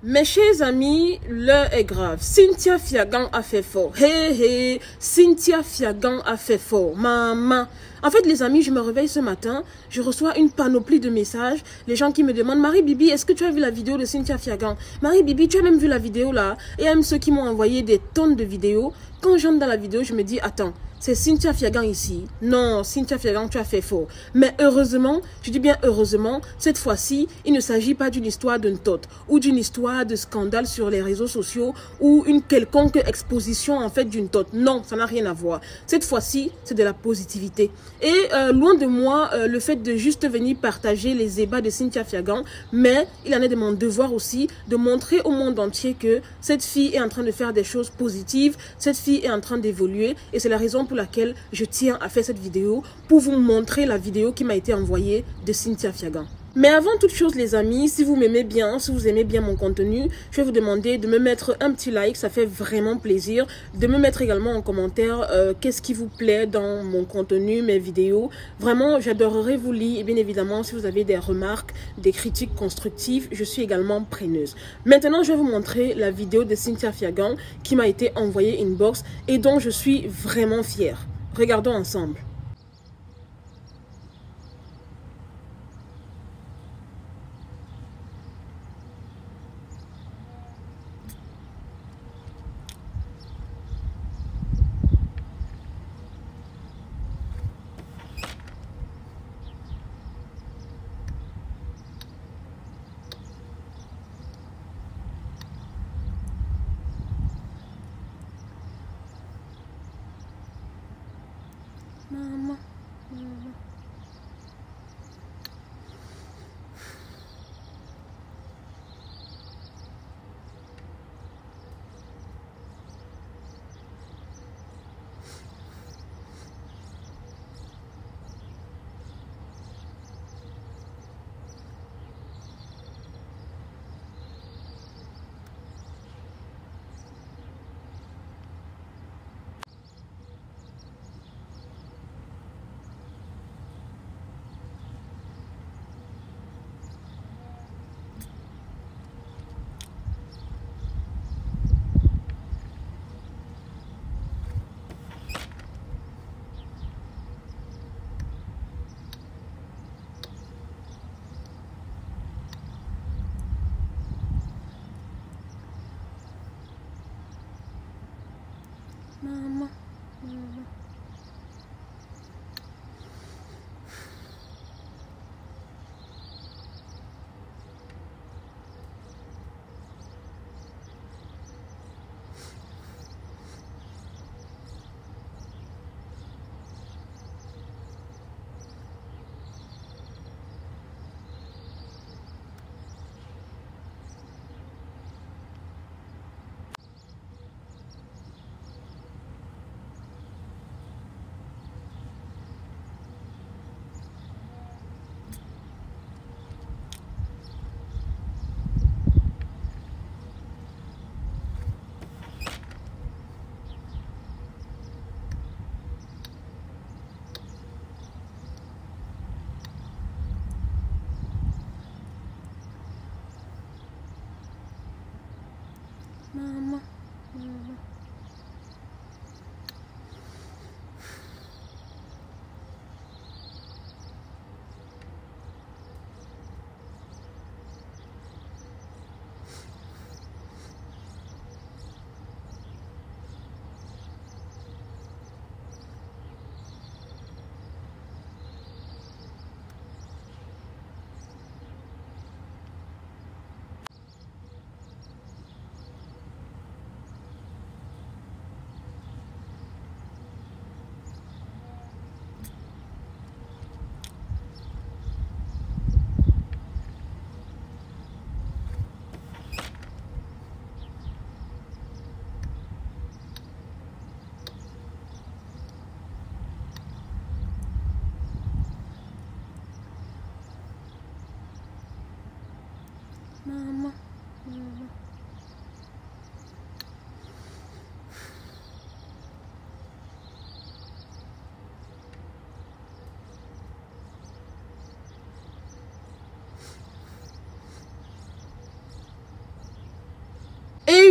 Mes chers amis, l'heure est grave. Cynthia Fiagan a fait fort. Cynthia Fiagan a fait fort. Maman. En fait, les amis, je me réveille ce matin, je reçois une panoplie de messages. Les gens qui me demandent, Marie-Bibi, est-ce que tu as vu la vidéo de Cynthia Fiagan? Marie-Bibi, tu as même vu la vidéo là? Et même ceux qui m'ont envoyé des tonnes de vidéos. Quand j'entre dans la vidéo, je me dis, attends, c'est Cynthia Fiagan ici. Non, Cynthia Fiagan, tu as fait fort. Mais heureusement, je dis bien heureusement, cette fois-ci, il ne s'agit pas d'une histoire d'une tote ou d'une histoire de scandale sur les réseaux sociaux ou une quelconque exposition en fait d'une tote. Non, ça n'a rien à voir. Cette fois-ci, c'est de la positivité. Et loin de moi le fait de juste venir partager les ébats de Cynthia Fiagan, mais il en est de mon devoir aussi de montrer au monde entier que cette fille est en train de faire des choses positives, cette fille est en train d'évoluer et c'est la raison pour laquelle je tiens à faire cette vidéo pour vous montrer la vidéo qui m'a été envoyée de Cynthia Fiagan. Mais avant toute chose les amis, si vous m'aimez bien, si vous aimez bien mon contenu, je vais vous demander de me mettre un petit like, ça fait vraiment plaisir. De me mettre également en commentaire qu'est-ce qui vous plaît dans mon contenu, mes vidéos. Vraiment, j'adorerais vous lire et bien évidemment, si vous avez des remarques, des critiques constructives, je suis également preneuse. Maintenant, je vais vous montrer la vidéo de Cynthia Fiagan qui m'a été envoyée inbox et dont je suis vraiment fière. Regardons ensemble. Maman, maman. Maman, maman. Maman, maman.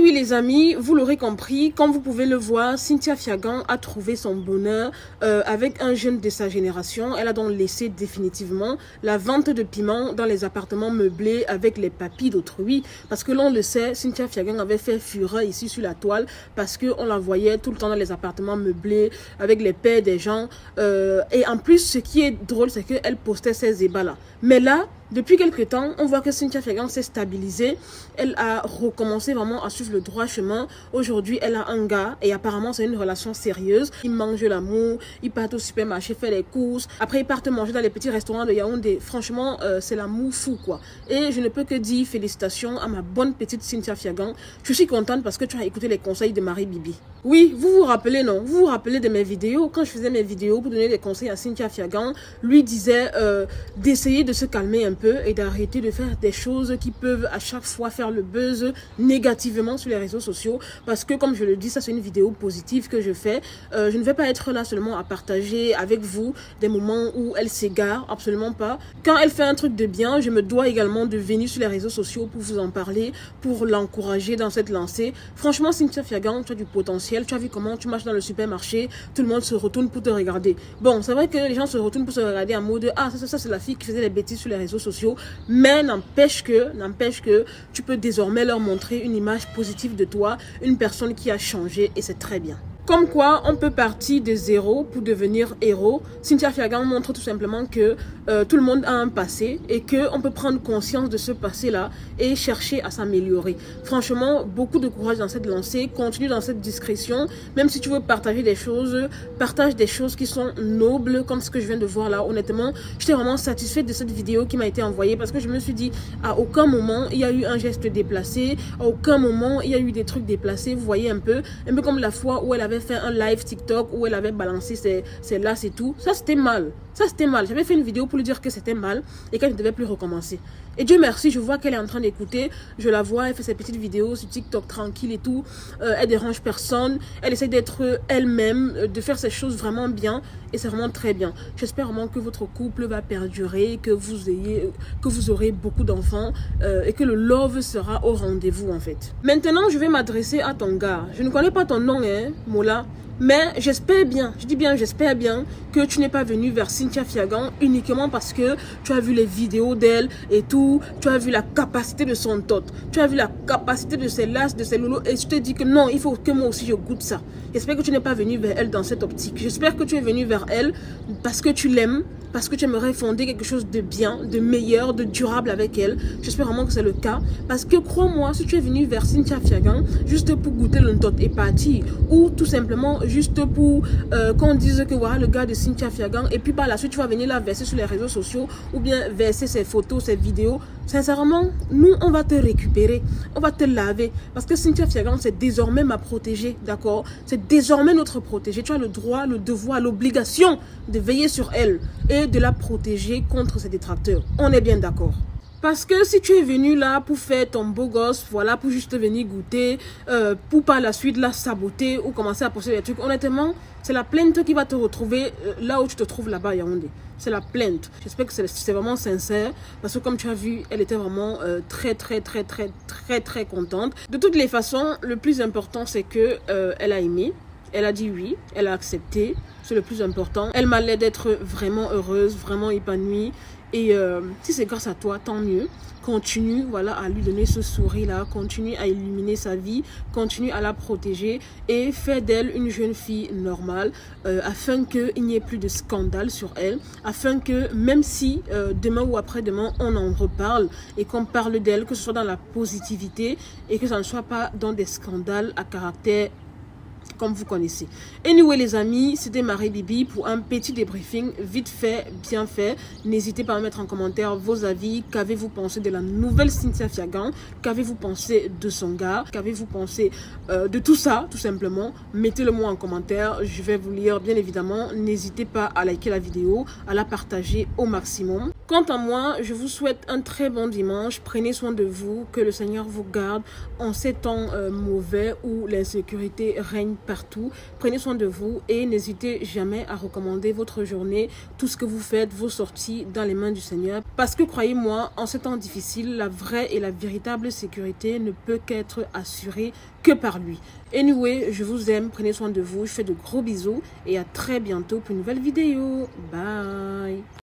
oui les amis, vous l'aurez compris, comme vous pouvez le voir, Cynthia Fiagan a trouvé son bonheur avec un jeune de sa génération. Elle a donc laissé définitivement la vente de piments dans les appartements meublés avec les papilles d'autrui. Parce que l'on le sait, Cynthia Fiagan avait fait fureur ici sur la toile parce qu'on la voyait tout le temps dans les appartements meublés avec les pères des gens. Et en plus, ce qui est drôle, c'est qu'elle postait ces ébats-là. Mais là, depuis quelques temps, on voit que Cynthia Fiagan s'est stabilisée. Elle a recommencé vraiment à suivre le droit chemin. Aujourd'hui, elle a un gars et apparemment, c'est une relation sérieuse. Ils mangent l'amour, ils partent au supermarché faire les courses. Après, ils partent manger dans les petits restaurants de Yaoundé. Franchement, c'est l'amour fou, quoi. Et je ne peux que dire félicitations à ma bonne petite Cynthia Fiagan. Je suis contente parce que tu as écouté les conseils de Marie Bibi. Oui, vous vous rappelez, non? Vous vous rappelez de mes vidéos? Quand je faisais mes vidéos pour donner des conseils à Cynthia Fiagan, lui disait d'essayer de se calmer un peu et d'arrêter de faire des choses qui peuvent à chaque fois faire le buzz négativement sur les réseaux sociaux. Parce que, comme je le dis, ça c'est une vidéo positive que je fais. Je ne vais pas être là seulement à partager avec vous des moments où elle s'égare, absolument pas. Quand elle fait un truc de bien, je me dois également de venir sur les réseaux sociaux pour vous en parler, pour l'encourager dans cette lancée. Franchement, Cynthia Fiagan, tu as du potentiel. Tu as vu comment tu marches dans le supermarché, tout le monde se retourne pour te regarder. Bon, c'est vrai que les gens se retournent pour se regarder en mode « Ah, ça c'est la fille qui faisait des bêtises sur les réseaux sociaux. » Mais n'empêche que tu peux désormais leur montrer une image positive de toi, une personne qui a changé et c'est très bien. Comme quoi, on peut partir de zéro pour devenir héros. Cynthia Fiagan montre tout simplement que tout le monde a un passé et qu'on peut prendre conscience de ce passé-là et chercher à s'améliorer. Franchement, beaucoup de courage dans cette lancée. Continue dans cette discrétion. Même si tu veux partager des choses, partage des choses qui sont nobles, comme ce que je viens de voir là. Honnêtement, j'étais vraiment satisfaite de cette vidéo qui m'a été envoyée parce que je me suis dit, à aucun moment, il y a eu un geste déplacé. À aucun moment, il y a eu des trucs déplacés. Vous voyez un peu comme la fois où elle avait fait un live TikTok où elle avait balancé ses là, c'est tout. Ça, c'était mal. Ça, c'était mal. J'avais fait une vidéo pour lui dire que c'était mal et qu'elle ne devait plus recommencer. Et Dieu merci, je vois qu'elle est en train d'écouter. Je la vois, elle fait ses petites vidéos sur TikTok tranquille et tout. Elle dérange personne. Elle essaie d'être elle-même, de faire ses choses vraiment bien. Et c'est vraiment très bien. J'espère vraiment que votre couple va perdurer, que vous aurez beaucoup d'enfants et que le love sera au rendez-vous en fait. Maintenant, je vais m'adresser à ton gars. Je ne connais pas ton nom, hein, Mola. Mais j'espère bien, je dis bien j'espère bien que tu n'es pas venu vers Cynthia Fiagan uniquement parce que tu as vu les vidéos d'elle et tout, tu as vu la capacité de son tot, tu as vu la capacité de ses lasses, de ses loulous et tu te dis que non, il faut que moi aussi je goûte ça. J'espère que tu n'es pas venu vers elle dans cette optique. J'espère que tu es venu vers elle parce que tu l'aimes, parce que tu aimerais fonder quelque chose de bien, de meilleur, de durable avec elle. J'espère vraiment que c'est le cas. Parce que crois-moi, si tu es venu vers Cynthia Fiagan juste pour goûter le tot et partir, ou tout simplement juste pour qu'on dise que voilà le gars de Cynthia Fiagan, et puis par la suite tu vas venir la verser sur les réseaux sociaux, ou bien verser ses photos, ses vidéos, sincèrement, nous on va te récupérer, on va te laver. Parce que Cynthia Fiagan, c'est désormais ma protégée, d'accord? C'est désormais notre protégée. Tu as le droit, le devoir, l'obligation de veiller sur elle et de la protéger contre ses détracteurs. On est bien d'accord. Parce que si tu es venu là pour faire ton beau gosse, voilà, pour juste venir goûter, pour par la suite la saboter ou commencer à poster des trucs, honnêtement, c'est la plainte qui va te retrouver là où tu te trouves là-bas à Yaoundé. C'est la plainte. J'espère que c'est vraiment sincère. Parce que comme tu as vu, elle était vraiment très contente. De toutes les façons, le plus important, c'est que elle a aimé. Elle a dit oui, elle a accepté, c'est le plus important. Elle m'a l'air d'être vraiment heureuse, vraiment épanouie. Et si c'est grâce à toi, tant mieux. Continue voilà, à lui donner ce sourire-là, continue à illuminer sa vie, continue à la protéger et fais d'elle une jeune fille normale afin qu'il n'y ait plus de scandale sur elle, afin que même si demain ou après-demain on en reparle et qu'on parle d'elle, que ce soit dans la positivité et que ça ne soit pas dans des scandales à caractère comme vous connaissez. Anyway les amis, c'était Marie Bibi pour un petit débriefing vite fait, bien fait. N'hésitez pas à mettre en commentaire vos avis. Qu'avez-vous pensé de la nouvelle Cynthia Fiagan? Qu'avez-vous pensé de son gars? Qu'avez-vous pensé de tout ça, tout simplement? Mettez-le moi en commentaire, je vais vous lire bien évidemment. N'hésitez pas à liker la vidéo, à la partager au maximum. Quant à moi, je vous souhaite un très bon dimanche. Prenez soin de vous, que le Seigneur vous garde en ces temps mauvais où l'insécurité règne partout. Prenez soin de vous et n'hésitez jamais à recommander votre journée, tout ce que vous faites, vos sorties dans les mains du Seigneur. Parce que croyez-moi, en ces temps difficiles, la vraie et la véritable sécurité ne peut qu'être assurée que par lui. Anyway, je vous aime, prenez soin de vous, je fais de gros bisous et à très bientôt pour une nouvelle vidéo. Bye!